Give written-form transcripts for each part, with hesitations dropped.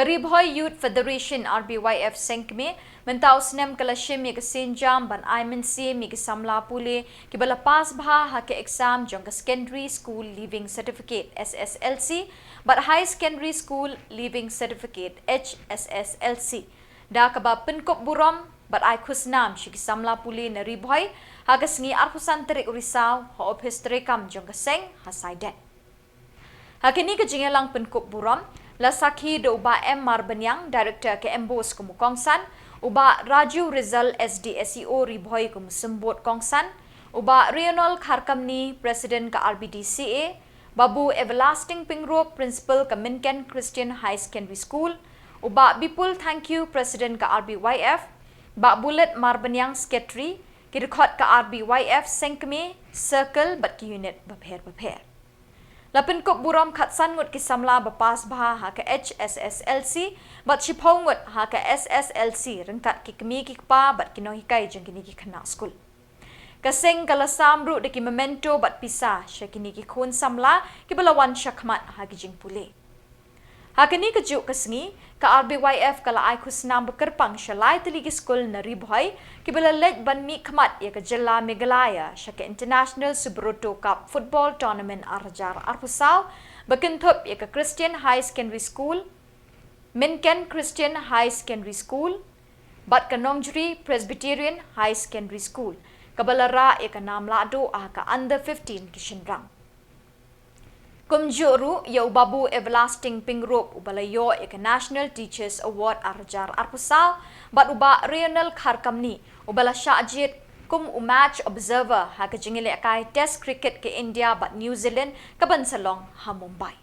Ri Bhoi Youth Federation Rbyf Sengkmie mentau snem kala shim ke sienjam ban mynsiem ke Samla pule ke bala pas bha ha ke eksam jong secondary school leaving certificate SSLC but high secondary school leaving certificate HSSLC da kaba Pynkup Burom but khusnam shi ke Samla pule na Ri Bhoi ha ke sngi arpusan tarik Risaw ha ophis treikam jong seng ha saidet hakini ke jingelang Pynkup Burom la sakhi do Bah M Marbaniang director ke MBOSE ko mukongsan Bah Raju Rizal SDSEO Ri Bhoi ko sembut kongsan Bah Rayonald Kharkamni president ke RBDCA Babu Everlasting Pyngrope principal ke Minken Christian High Secondary School Bah Bipul Thangkhiew president ke Rbyf Bah Bullet Marbaniang secretary ke record ke Rbyf Sengkmie circle bat ki unit bapher La Pynkup Burom khatsan ngut ki samla bapas bha ha ke HSSLC bat chipong ngut ha ke SSLC rengkat ki kemi ki pa bat kino hikai jeng kini ki khana school kaseng kala samru de ki memento bat pisa syakini ki khun samla ki balawan syakmat ha ki jeng pule ha kini ke juk kasngi ka RBYF kala khusnam bekerpang syalai teli ki school na Ri Bhoi ki bala lej ban mi khmat ya ke jela Meghalaya syake international subroto cup football tournament arjar arpusaw bekentup ya ke Christian High Secondary School Minken Christian High Secondary School bat ke Nongjri Presbyterian High Secondary School kabalara ya ke namlado ka under 15 kishinrang Kumjuru ya Babu Everlasting Pyngrope ubalayo ke National Teachers Award arjar arpusaw bat Bah Rayonald Kharkamni ubala syajit kum match observer ha ke jingile kai test cricket ke India bat New Zealand ke Shillong ha Mumbai.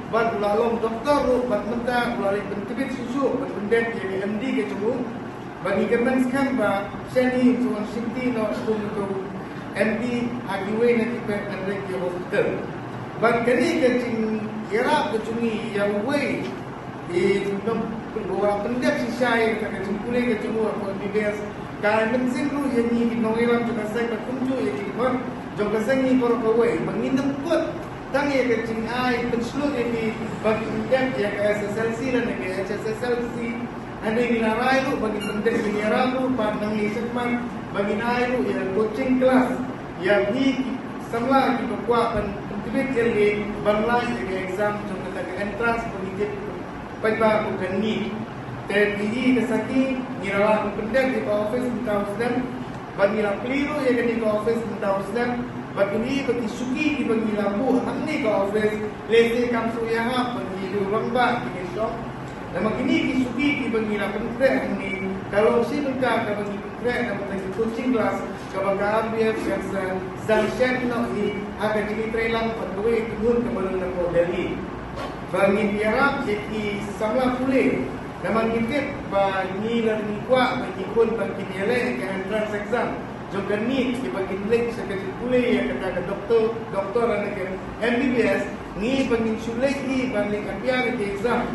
Bat ulalom doktor bat mentah ulalom pentibit susu bat pendet jadi MD ke cumung bagi kemen skam ba seni cuma sinti no untuk MD agiwe na tipet andrek ke hospital bat kini ke cing kira ke cumi yang we di nom bawa pendet sisai ke cimpule ke cumu apa dibes kan mensing lu yang ni nongiram juga saya bat kunju yang ikut jong keseng ni kor kowe mengindem kot tangi ke cing ai penslu ini bagi yang ke SSLC dan ke HSSLC ada nilarai lu bagi pendet penyiaran lu pandang isman bagi nai lu yang coaching kelas yang ni samla kita kuat pentibit jadi bangla ke exam contoh ke entrance pendidik pada bukan ni TNI kesaki ngiralah pendek di office tentang snem, bagi la keliru yang di office tentang snem, bagi ni bagi suki di bagi lampu hamni ke office, lese kamsu yang bagi luramba di Shillong. Dan begini kisuki di bagi la pendek ni, kalau si benda kalau bagi pendek dan bagi coaching class, kalau Rbyf yang sanction no i akan jadi treikam peduli turun ke belum nak Delhi. Bagi tiarap jadi samla pule. Naman kita bagi learning kuat bagi pun bagi dia yang entrance exam. Juga ni bagi link sekali pule yang kata doktor dan MBOSE ni bagi sulit ni bagi kapiar di exam.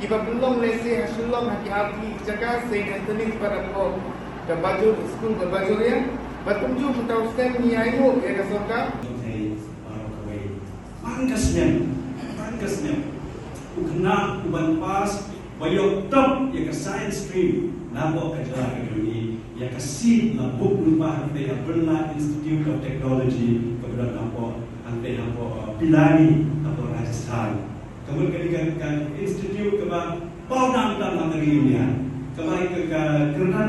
Kita belum lese Shillong hati-hati jaga sehingga tenis pada ko ke baju school berbaju ya. Bertunjuk untuk stem ni ayo ya kasoka. Pangkasnya. Ukna uban pas bayok top ya ke science stream nabo ke jalan ini ya ke si na book lupa ante ya Berla Institute of Technology kemudian nabo ante nabo Pilani nabo Rajasthan kemudian ke institute ke Paudang dan Amerika kemarin ke keran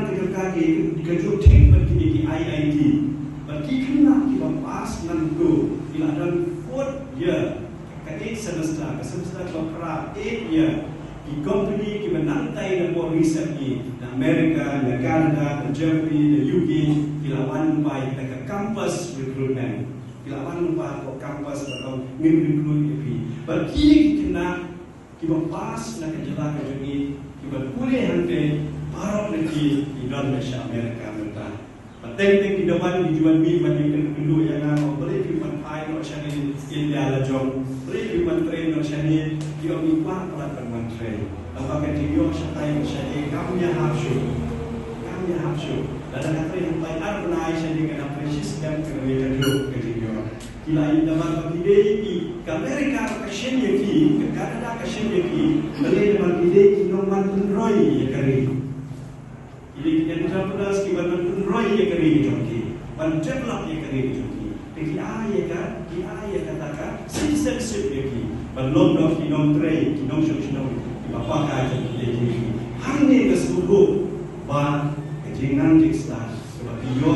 ke juting bagi IIT bagi kena kita pas nanti bila dan 4th year ke 8 semester ke semester ke 8 year di company kita nantai dan buat riset di Amerika, di Kanada, di Germany, di UK, dilawan lupa ke campus recruitment, dilawan lupa ke campus atau recruit EP. Bagi kita kita pas nak jalan ke ini, kita boleh nanti parok lagi di Indonesia, Amerika, mereka. Penting di depan dijual mi banyak dulu yang nak boleh kita pakai nak cari India lah jong, boleh kita train nak cari kita mikir pelat train. Apakah dia sesuai dengan kamu yang hafsu, dan apa yang baik arbanai saya dengan apa sistem kerja dia. Kila ini dalam bagi dia ke Amerika ke Shim yaki, ke Kanada ke Shim yaki, boleh bagi dia noman penroy ya kari. Ini yang terpedas kita penroy ya kari joki, pendevelop ya kari joki. Bagi ayah katakan citizenship yaki, belum dok kinom trade, kinom shokshino. Bapa kaji jadi hanya ke seluruh bah kejingan dikstas sebab dia